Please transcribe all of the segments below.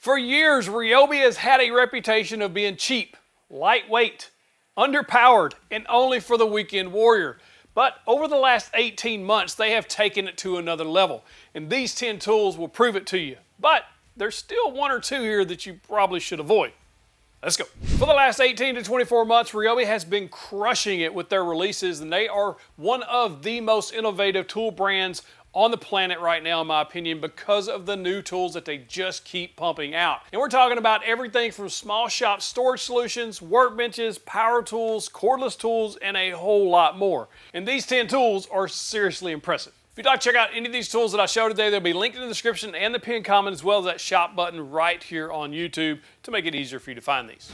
For years, RYOBI has had a reputation of being cheap, lightweight, underpowered, and only for the weekend warrior. But over the last 18 months, they have taken it to another level, and these 10 tools will prove it to you. But there's still one or two here that you probably should avoid. Let's go. For the last 18 to 24 months, RYOBI has been crushing it with their releases, and they are one of the most innovative tool brands on the planet right now, in my opinion, because of the new tools that they just keep pumping out. And we're talking about everything from small shop storage solutions, workbenches, power tools, cordless tools, and a whole lot more. And these 10 tools are seriously impressive. If you'd like to check out any of these tools that I showed today, they'll be linked in the description and the pinned comment, as well as that shop button right here on YouTube to make it easier for you to find these.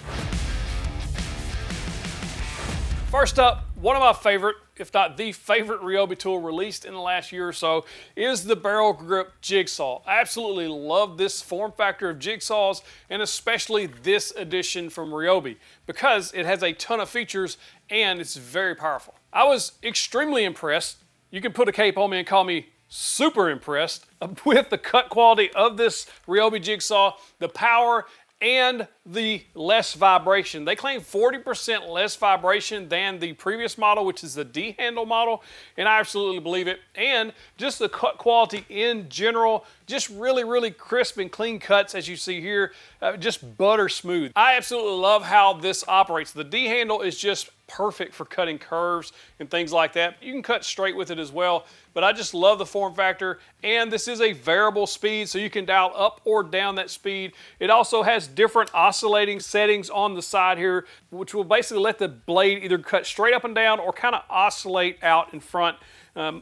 First up, one of my favorite, if not the favorite RYOBI tool released in the last year or so is the barrel grip jigsaw. I absolutely love this form factor of jigsaws, and especially this edition from RYOBI because it has a ton of features and it's very powerful. I was extremely impressed. You can put a cape on me and call me super impressed with the cut quality of this RYOBI jigsaw, the power, and the less vibration. They claim 40% less vibration than the previous model, which is the D-handle model, and I absolutely believe it. And just the cut quality in general, just really crisp and clean cuts, as you see here, just butter smooth. I absolutely love how this operates. The D-handle is just perfect for cutting curves and things like that. You can cut straight with it as well, but I just love the form factor, and this is a variable speed, so you can dial up or down that speed. It also has different oscillating settings on the side here, which will basically let the blade either cut straight up and down or kind of oscillate out in front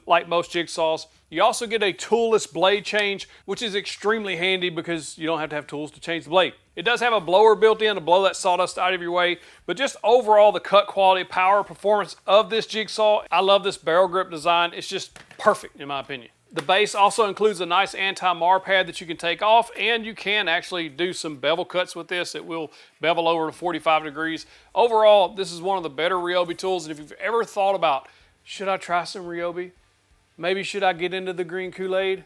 like most jigsaws. You also get a toolless blade change, which is extremely handy because you don't have to have tools to change the blade. It does have a blower built in to blow that sawdust out of your way, but just overall the cut quality, power, performance of this jigsaw, I love this barrel grip design. It's just perfect in my opinion. The base also includes a nice anti-mar pad that you can take off, and you can actually do some bevel cuts with this. It will bevel over to 45 degrees. Overall, this is one of the better RYOBI tools, and if you've ever thought about, should I try some RYOBI? Maybe should I get into the green Kool-Aid?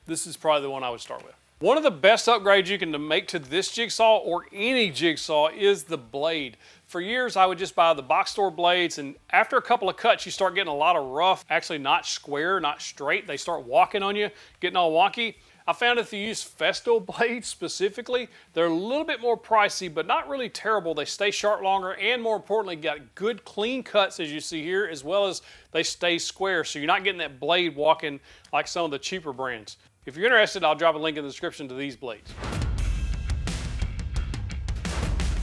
This is probably the one I would start with. One of the best upgrades you can make to this jigsaw or any jigsaw is the blade. For years, I would just buy the box store blades, and after a couple of cuts, you start getting a lot of rough, actually not square, not straight. They start walking on you, getting all wonky. I found if you use Festo blades specifically, they're a little bit more pricey, but not really terrible. They stay sharp longer, and more importantly, got good clean cuts as you see here, as well as they stay square, so you're not getting that blade walking like some of the cheaper brands. If you're interested, I'll drop a link in the description to these blades.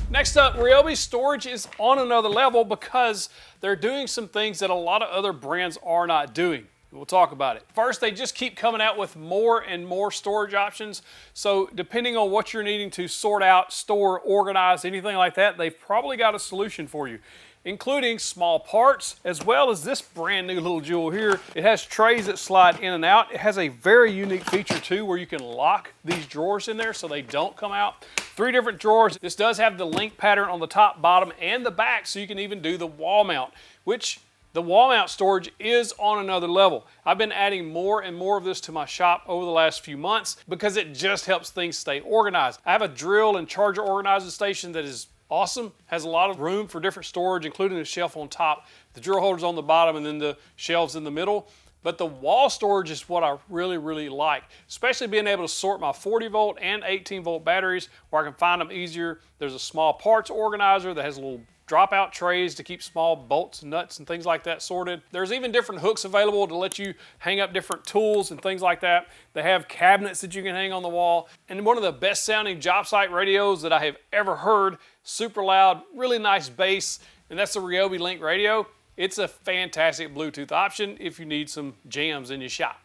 Next up, RYOBI storage is on another level because they're doing some things that a lot of other brands are not doing. We'll talk about it. First, they just keep coming out with more and more storage options. So depending on what you're needing to sort out, store, organize, anything like that, they've probably got a solution for you, including small parts, as well as this brand new little jewel here. It has trays that slide in and out. It has a very unique feature too, where you can lock these drawers in there so they don't come out. 3 different drawers. This does have the link pattern on the top, bottom, and the back, so you can even do the wall mount, which the wall mount storage is on another level. I've been adding more and more of this to my shop over the last few months because it just helps things stay organized. I have a drill and charger organizing station that is awesome, has a lot of room for different storage, including the shelf on top, the drill holders on the bottom, and then the shelves in the middle. But the wall storage is what I really like, especially being able to sort my 40 volt and 18 volt batteries where I can find them easier. There's a small parts organizer that has a little dropout trays to keep small bolts, nuts, and things like that sorted. There's even different hooks available to let you hang up different tools and things like that. They have cabinets that you can hang on the wall. And one of the best sounding job site radios that I have ever heard, super loud, really nice bass, and that's the RYOBI Link radio. It's a fantastic Bluetooth option if you need some jams in your shop.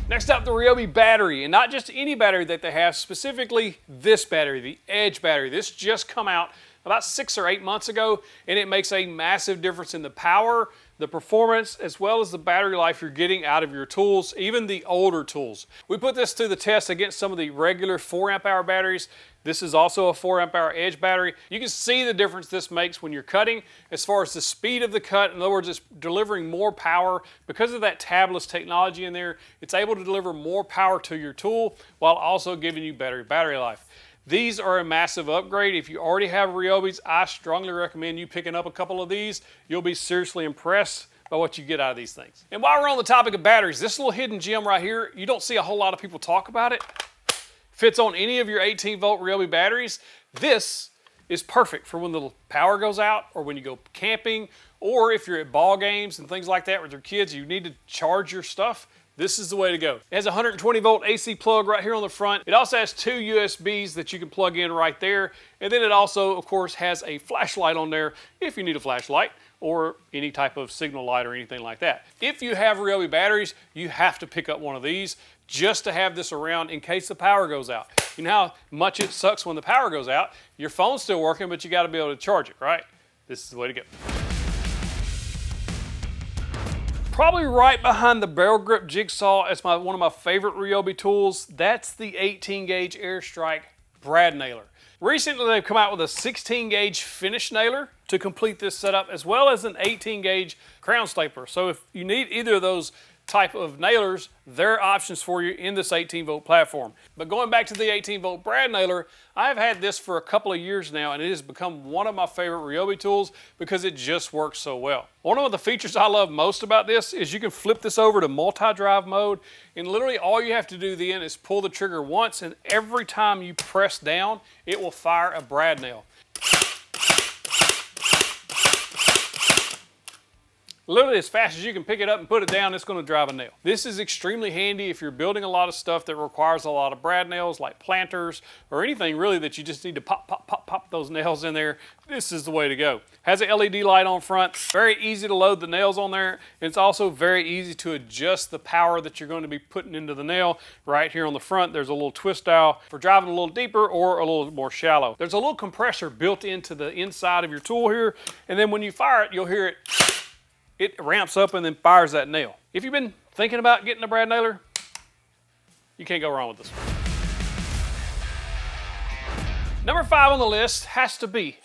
Next up, the RYOBI battery, and not just any battery that they have, specifically this battery, the Edge battery. This just come out about 6 or 8 months ago, and it makes a massive difference in the power, the performance as well as the battery life you're getting out of your tools, even the older tools. We put this to the test against some of the regular 4 amp hour batteries. This is also a 4 amp hour edge battery. You can see the difference this makes when you're cutting as far as the speed of the cut. In other words, it's delivering more power. Because of that tabless technology in there, it's able to deliver more power to your tool while also giving you better battery life. These are a massive upgrade. If you already have RYOBIs, I strongly recommend you picking up a couple of these. You'll be seriously impressed by what you get out of these things. And while we're on the topic of batteries, this little hidden gem right here, you don't see a whole lot of people talk about it. Fits on any of your 18-volt RYOBI batteries. This is perfect for when the power goes out or when you go camping or if you're at ball games and things like that with your kids, you need to charge your stuff. This is the way to go. It has a 120-volt AC plug right here on the front. It also has 2 USBs that you can plug in right there. And then it also, of course, has a flashlight on there if you need a flashlight or any type of signal light or anything like that. If you have RYOBI batteries, you have to pick up one of these just to have this around in case the power goes out. You know how much it sucks when the power goes out? Your phone's still working, but you got to be able to charge it, right? This is the way to go. Probably right behind the barrel grip jigsaw as one of my favorite RYOBI tools. That's the 18 gauge AirStrike brad nailer. Recently they've come out with a 16 gauge finish nailer to complete this setup as well as an 18 gauge crown stapler. So if you need either of those type of nailers, there are options for you in this 18-volt platform. But going back to the 18-volt brad nailer, I've had this for a couple of years now and it has become one of my favorite RYOBI tools because it just works so well. One of the features I love most about this is you can flip this over to multi-drive mode and literally all you have to do then is pull the trigger once and every time you press down, it will fire a brad nail. Literally as fast as you can pick it up and put it down, it's going to drive a nail. This is extremely handy if you're building a lot of stuff that requires a lot of brad nails like planters or anything really that you just need to pop those nails in there. This is the way to go. Has an LED light on front, very easy to load the nails on there. And it's also very easy to adjust the power that you're going to be putting into the nail. Right here on the front, there's a little twist dial for driving a little deeper or a little more shallow. There's a little compressor built into the inside of your tool here. And then when you fire it, you'll hear it. It ramps up and then fires that nail. If you've been thinking about getting a brad nailer, you can't go wrong with this one. Number 5 on the list has to be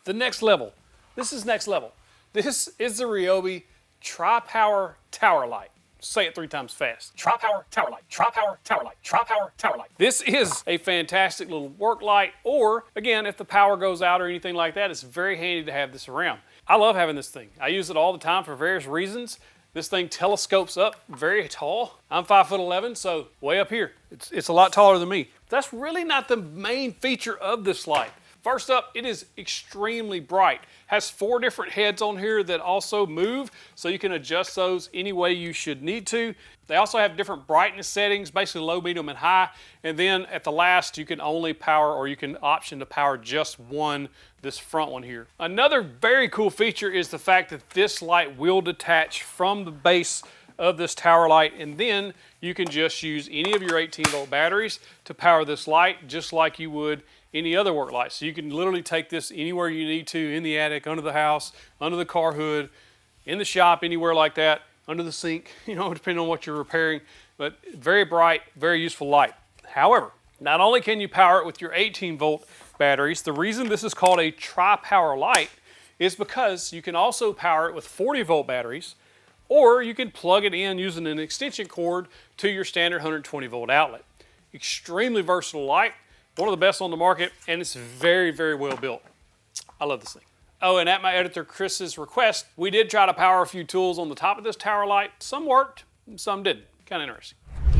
the next level. This is next level. This is the RYOBI Tri-Power Tower Light. Say it 3 times fast. Tri-Power Tower Light, Tri-Power Tower Light, Tri-Power Tower Light. This is a fantastic little work light, or again, if the power goes out or anything like that, it's very handy to have this around. I love having this thing. I use it all the time for various reasons. This thing telescopes up very tall. I'm 5'11", so way up here. It's a lot taller than me. That's really not the main feature of this light. First up, it is extremely bright. Has 4 different heads on here that also move, so you can adjust those any way you should need to. They also have different brightness settings, basically low, medium, and high. And then at the last, you can only power, or you can option to power just one, this front one here. Another very cool feature is the fact that this light will detach from the base of this tower light, and then you can just use any of your 18-volt batteries to power this light just like you would any other work light. So you can literally take this anywhere you need to, in the attic, under the house, under the car hood, in the shop, anywhere like that, under the sink, you know, depending on what you're repairing. But very bright, very useful light. However, not only can you power it with your 18-volt batteries, the reason this is called a tri-power light is because you can also power it with 40-volt batteries, or you can plug it in using an extension cord to your standard 120-volt outlet. Extremely versatile light. One of the best on the market, and it's very, very well built. I love this thing. Oh, and at my editor Chris's request, we did try to power a few tools on the top of this tower light. Some worked, some didn't. Kind of interesting.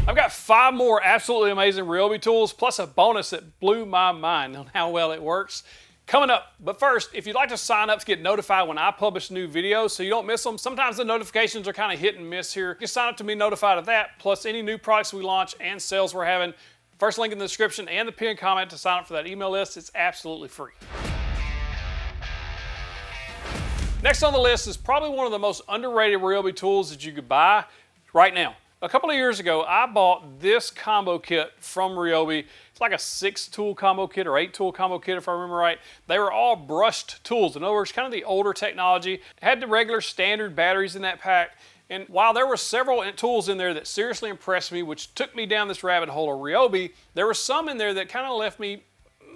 I've got 5 more absolutely amazing RYOBI tools, plus a bonus that blew my mind on how well it works, coming up. But first, if you'd like to sign up to get notified when I publish new videos so you don't miss them, sometimes the notifications are kind of hit and miss here. You can sign up to be notified of that, plus any new products we launch and sales we're having. First link in the description and the pinned comment to sign up for that email list. It's absolutely free. Next on the list is probably one of the most underrated RYOBI tools that you could buy right now. A couple of years ago, I bought this combo kit from RYOBI. It's like a 6-tool combo kit or 8-tool combo kit if I remember right. They were all brushed tools. In other words, kind of the older technology. It had the regular standard batteries in that pack. And while there were several tools in there that seriously impressed me, which took me down this rabbit hole of RYOBI, there were some in there that kind of left me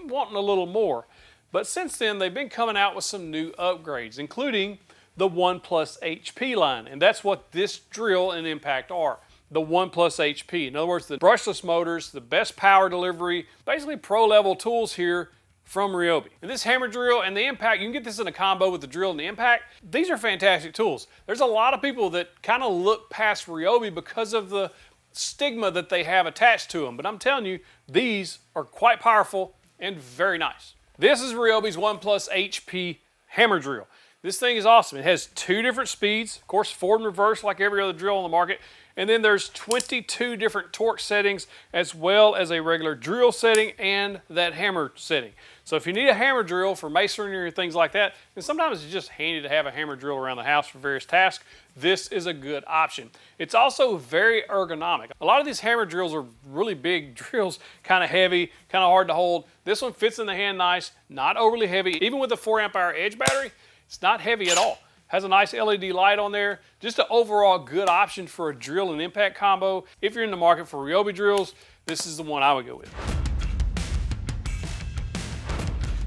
wanting a little more. But since then, they've been coming out with some new upgrades, including the ONE HP line. And that's what this drill and impact are. The ONE HP. In other words, the brushless motors, the best power delivery, basically pro-level tools here from RYOBI. And this hammer drill and the impact, you can get this in a combo with the drill and the impact. These are fantastic tools. There's a lot of people that kind of look past RYOBI because of the stigma that they have attached to them. But I'm telling you, these are quite powerful and very nice. This is RYOBI's ONE HP hammer drill. This thing is awesome. It has 2 different speeds, of course, forward and reverse like every other drill on the market. And then there's 22 different torque settings as well as a regular drill setting and that hammer setting. So if you need a hammer drill for masonry or things like that, then sometimes it's just handy to have a hammer drill around the house for various tasks. This is a good option. It's also very ergonomic. A lot of these hammer drills are really big drills, kind of heavy, kind of hard to hold. This one fits in the hand nice, not overly heavy. Even with the 4-amp-hour edge battery, it's not heavy at all. Has a nice LED light on there. Just an overall good option for a drill and impact combo. If you're in the market for RYOBI drills, this is the one I would go with.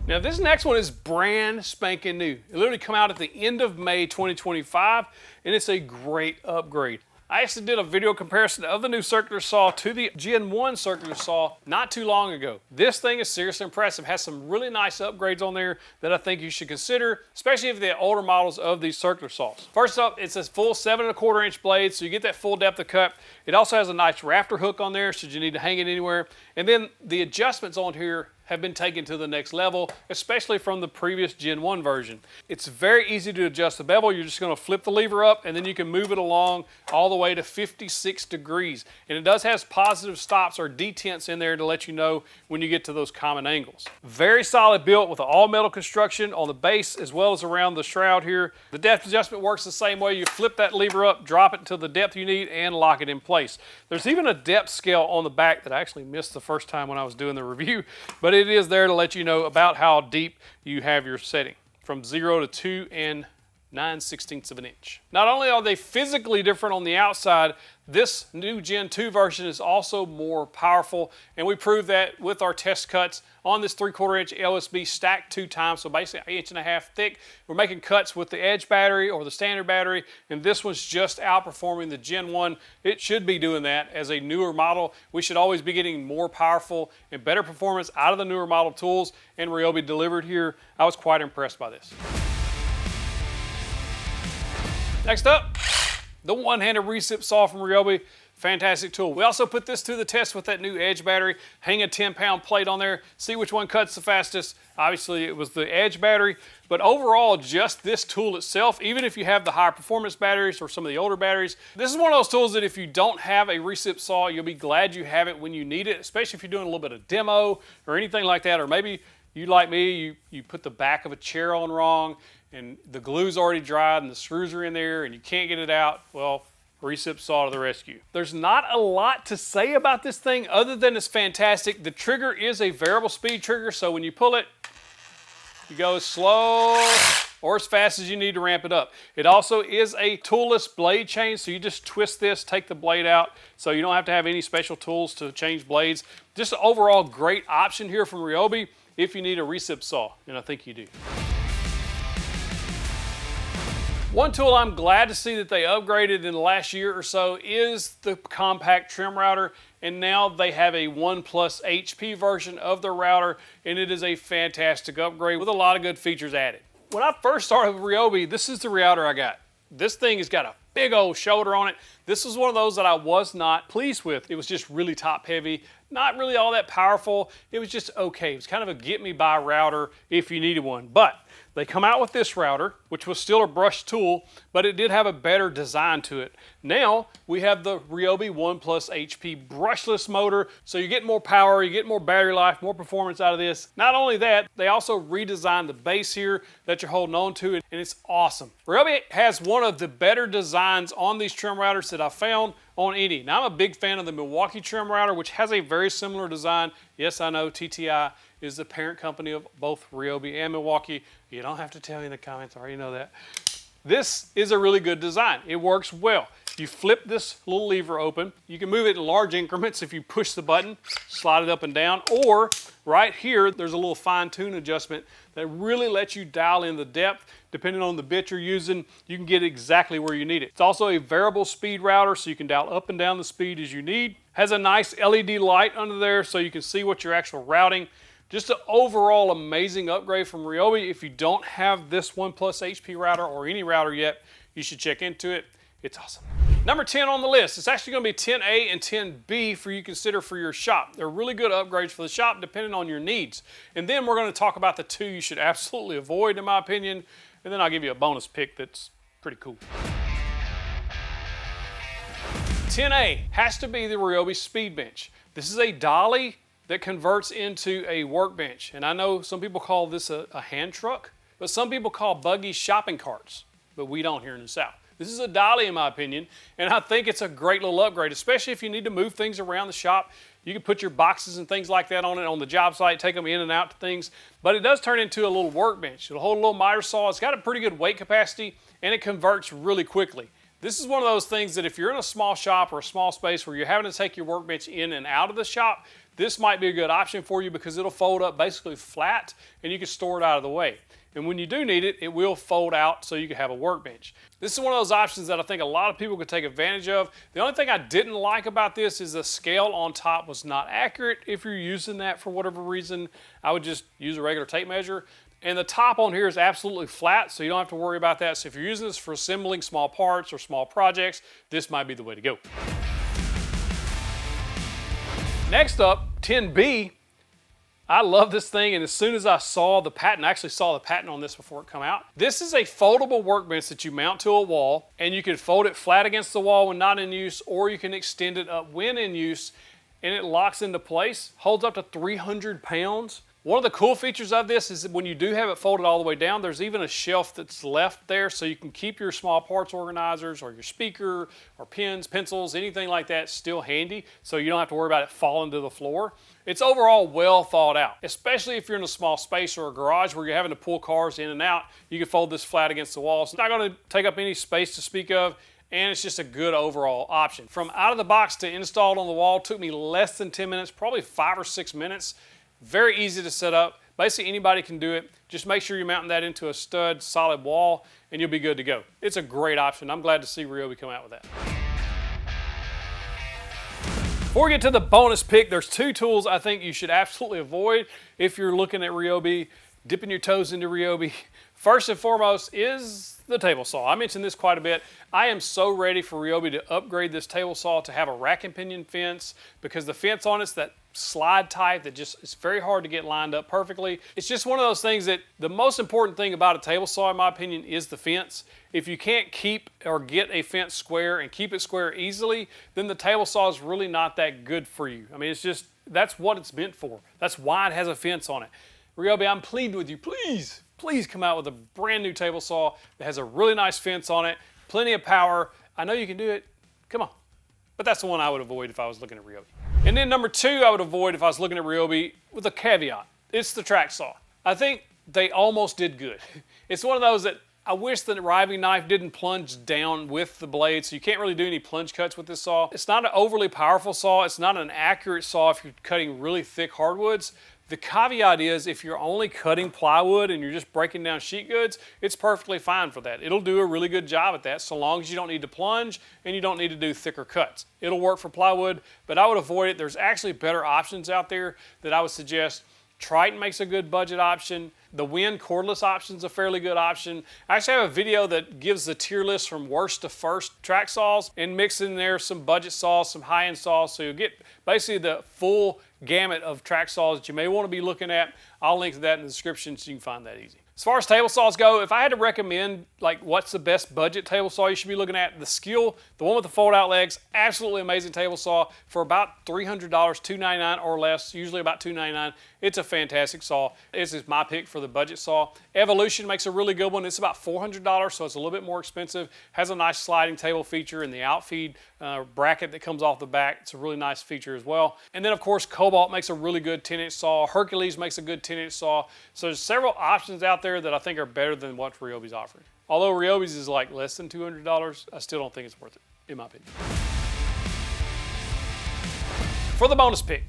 Now this next one is brand spanking new. It literally came out at the end of May 2025, and it's a great upgrade. I actually did a video comparison of the new circular saw to the Gen 1 circular saw not too long ago. This thing is seriously impressive. Has some really nice upgrades on there that I think you should consider, especially if they're older models of these circular saws. First up, it's a full 7¼ inch blade, so you get that full depth of cut. It also has a nice rafter hook on there, should you need to hang it anywhere. And then the adjustments on here have been taken to the next level, especially from the previous Gen 1 version. It's very easy to adjust the bevel. You're just gonna flip the lever up and then you can move it along all the way to 56 degrees. And it does have positive stops or detents in there to let you know when you get to those common angles. Very solid built with an all metal construction on the base as well as around the shroud here. The depth adjustment works the same way. You flip that lever up, drop it to the depth you need and lock it in place. There's even a depth scale on the back that I actually missed the first time when I was doing the review, but it is there to let you know about how deep you have your setting, from 0 to 2 and 9/16 of an inch. Not only are they physically different on the outside, this new Gen 2 version is also more powerful, and we proved that with our test cuts on this 3/4 inch LSB stacked 2 times, so basically 1.5 inches thick. We're making cuts with the edge battery or the standard battery, and this one's just outperforming the Gen 1. It should be doing that as a newer model. We should always be getting more powerful and better performance out of the newer model tools, and RYOBI delivered here. I was quite impressed by this. Next up, the one-handed Recip saw from RYOBI. Fantastic tool. We also put this to the test with that new edge battery. Hang a 10-pound plate on there, see which one cuts the fastest. Obviously, it was the edge battery, but overall, just this tool itself, even if you have the high performance batteries or some of the older batteries, this is one of those tools that if you don't have a Recip saw, you'll be glad you have it when you need it, especially if you're doing a little bit of demo or anything like that, or maybe you, like me, you put the back of a chair on wrong, and the glue's already dried and the screws are in there and you can't get it out. Well, Recip saw to the rescue. There's not a lot to say about this thing other than it's fantastic. The trigger is a variable speed trigger, so when you pull it, you go as slow or as fast as you need to ramp it up. It also is a toolless blade change, so you just twist this, take the blade out, so you don't have to have any special tools to change blades. Just an overall great option here from RYOBI if you need a Recip saw, and I think you do. One tool I'm glad to see that they upgraded in the last year or so is the compact trim router, and now they have a ONE HP version of the router, and it is a fantastic upgrade with a lot of good features added. When I first started with RYOBI, this is the router I got. This thing has got a big old shoulder on it. This was one of those that I was not pleased with. It was just really top heavy, not really all that powerful. It was just okay. It was kind of a get me by router if you needed one. But They come out with this router, which was still a brush tool, but it did have a better design to it. Now we have the RYOBI ONE HP brushless motor, so you get more power, you get more battery life, more performance out of this. Not only that, they also redesigned the base here that you're holding on to, and it's awesome. RYOBI has one of the better designs on these trim routers that I found on any. Now, I'm a big fan of the Milwaukee trim router, which has a very similar design. Yes, I know TTI is the parent company of both RYOBI and Milwaukee. You don't have to tell me in the comments, I already know that. This is a really good design. It works well. You flip this little lever open. You can move it in large increments if you push the button, slide it up and down, or right here, there's a little fine-tune adjustment that really lets you dial in the depth. Depending on the bit you're using, you can get exactly where you need it. It's also a variable speed router, so you can dial up and down the speed as you need. Has a nice LED light under there so you can see what you're actually routing. Just an overall amazing upgrade from RYOBI. If you don't have this ONE HP router or any router yet, you should check into it. It's awesome. Number 10 on the list, it's actually going to be 10A and 10B for you to consider for your shop. They're really good upgrades for the shop depending on your needs. And then we're going to talk about the two you should absolutely avoid in my opinion, and then I'll give you a bonus pick that's pretty cool. 10A has to be the RYOBI Speedbench. This is a dolly that converts into a workbench. And I know some people call this a hand truck, but some people call buggies shopping carts, but we don't here in the South. This is a dolly in my opinion, and I think it's a great little upgrade, especially if you need to move things around the shop. You can put your boxes and things like that on it on the job site, take them in and out to things, but it does turn into a little workbench. It'll hold a little miter saw. It's got a pretty good weight capacity, and it converts really quickly. This is one of those things that if you're in a small shop or a small space where you're having to take your workbench in and out of the shop, this might be a good option for you because it'll fold up basically flat and you can store it out of the way. And when you do need it, it will fold out so you can have a workbench. This is one of those options that I think a lot of people could take advantage of. The only thing I didn't like about this is the scale on top was not accurate. If you're using that for whatever reason, I would just use a regular tape measure. And the top on here is absolutely flat, so you don't have to worry about that. So if you're using this for assembling small parts or small projects, this might be the way to go. Next up, 10B. I love this thing, and as soon as I saw the patent, I actually saw the patent on this before it came out. This is a foldable workbench that you mount to a wall, and you can fold it flat against the wall when not in use, or you can extend it up when in use, and it locks into place, holds up to 300 pounds. One of the cool features of this is that when you do have it folded all the way down, there's even a shelf that's left there so you can keep your small parts organizers or your speaker or pens, pencils, anything like that still handy so you don't have to worry about it falling to the floor. It's overall well thought out, especially if you're in a small space or a garage where you're having to pull cars in and out. You can fold this flat against the wall. It's not going to take up any space to speak of, and it's just a good overall option. From out of the box to installed on the wall took me less than 10 minutes, probably 5 or 6 minutes. Very easy to set up. Basically anybody can do it. Just make sure you're mounting that into a stud solid wall and you'll be good to go. It's a great option. I'm glad to see RYOBI come out with that. Before we get to the bonus pick, there's two tools I think you should absolutely avoid if you're looking at RYOBI, dipping your toes into RYOBI. First and foremost is the table saw. I mentioned this quite a bit. I am so ready for RYOBI to upgrade this table saw to have a rack and pinion fence because the fence on it's that slide type that just it's very hard to get lined up perfectly. It's just one of those things that the most important thing about a table saw in my opinion is the fence. If you can't keep or get a fence square and keep it square easily, then the table saw is really not that good for you. I mean, it's just, that's what it's meant for. That's why it has a fence on it. RYOBI, I'm pleading with you, please come out with a brand new table saw that has a really nice fence on it, plenty of power. I know you can do it, come on. But that's the one I would avoid if I was looking at RYOBI. And then number two I would avoid if I was looking at RYOBI with a caveat. It's the track saw. I think they almost did good. It's one of those that I wish the riving knife didn't plunge down with the blade, so you can't really do any plunge cuts with this saw. It's not an overly powerful saw. It's not an accurate saw if you're cutting really thick hardwoods. The caveat is if you're only cutting plywood and you're just breaking down sheet goods, it's perfectly fine for that. It'll do a really good job at that so long as you don't need to plunge and you don't need to do thicker cuts. It'll work for plywood, but I would avoid it. There's actually better options out there that I would suggest. Triton makes a good budget option. The Win cordless option is a fairly good option. I actually have a video that gives the tier list from worst to first track saws and mix in there some budget saws, some high-end saws, so you'll get basically the full gamut of track saws that you may want to be looking at. I'll link to that in the description so you can find that easy. As far as table saws go, if I had to recommend like what's the best budget table saw you should be looking at, the Skill, the one with the fold out legs, absolutely amazing table saw for about $300, $299 or less, usually about $299. It's a fantastic saw. This is my pick for the budget saw. Evolution makes a really good one. It's about $400, so it's a little bit more expensive. Has a nice sliding table feature and the outfeed bracket that comes off the back. It's a really nice feature as well. And then of course, Cobalt makes a really good 10-inch saw. Hercules makes a good 10-inch saw. So there's several options out there that I think are better than what RYOBI's offering. Although RYOBI's is like less than $200, I still don't think it's worth it, in my opinion. For the bonus pick,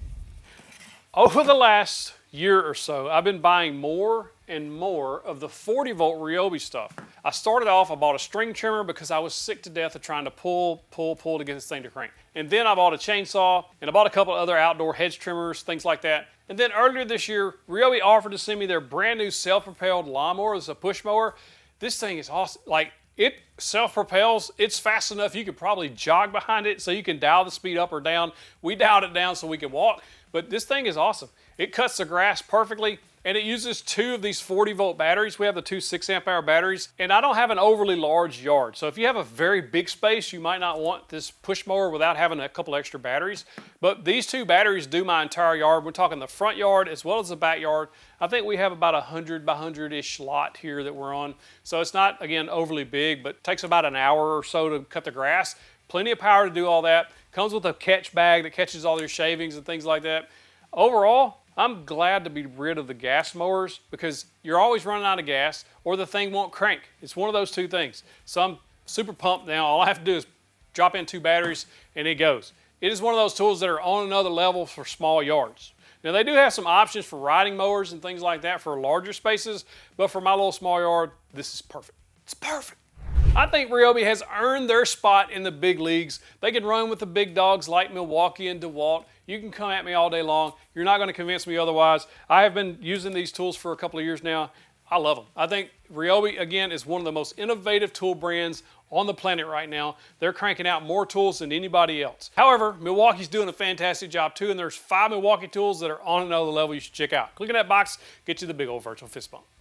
over the last year or so, I've been buying more and more of the 40-volt RYOBI stuff. I started off, I bought a string trimmer because I was sick to death of trying to pull to get this thing to crank. And then I bought a chainsaw, and I bought a couple other outdoor hedge trimmers, things like that. And then earlier this year, RYOBI offered to send me their brand new self-propelled lawnmower. It's a push mower. This thing is awesome. Like, it self-propels. It's fast enough you could probably jog behind it so you can dial the speed up or down. We dialed it down so we could walk, but this thing is awesome. It cuts the grass perfectly, and it uses 2 of these 40-volt batteries. We have the 2 6-amp-hour batteries, and I don't have an overly large yard. So if you have a very big space, you might not want this push mower without having a couple extra batteries. But these 2 batteries do my entire yard. We're talking the front yard as well as the backyard. I think we have about 100 by 100-ish lot here that we're on. So it's not, again, overly big, but it takes about an hour or so to cut the grass. Plenty of power to do all that. Comes with a catch bag that catches all your shavings and things like that. Overall, I'm glad to be rid of the gas mowers because you're always running out of gas or the thing won't crank. It's one of those 2 things. So I'm super pumped now. All I have to do is drop in 2 batteries and it goes. It is one of those tools that are on another level for small yards. Now they do have some options for riding mowers and things like that for larger spaces, but for my little small yard, this is perfect. It's perfect. I think RYOBI has earned their spot in the big leagues. They can run with the big dogs like Milwaukee and DeWalt. You can come at me all day long. You're not going to convince me otherwise. I have been using these tools for a couple of years now. I love them. I think RYOBI, again, is one of the most innovative tool brands on the planet right now. They're cranking out more tools than anybody else. However, Milwaukee's doing a fantastic job too, and there's 5 Milwaukee tools that are on another level you should check out. Click on that box, get you the big old virtual fist bump.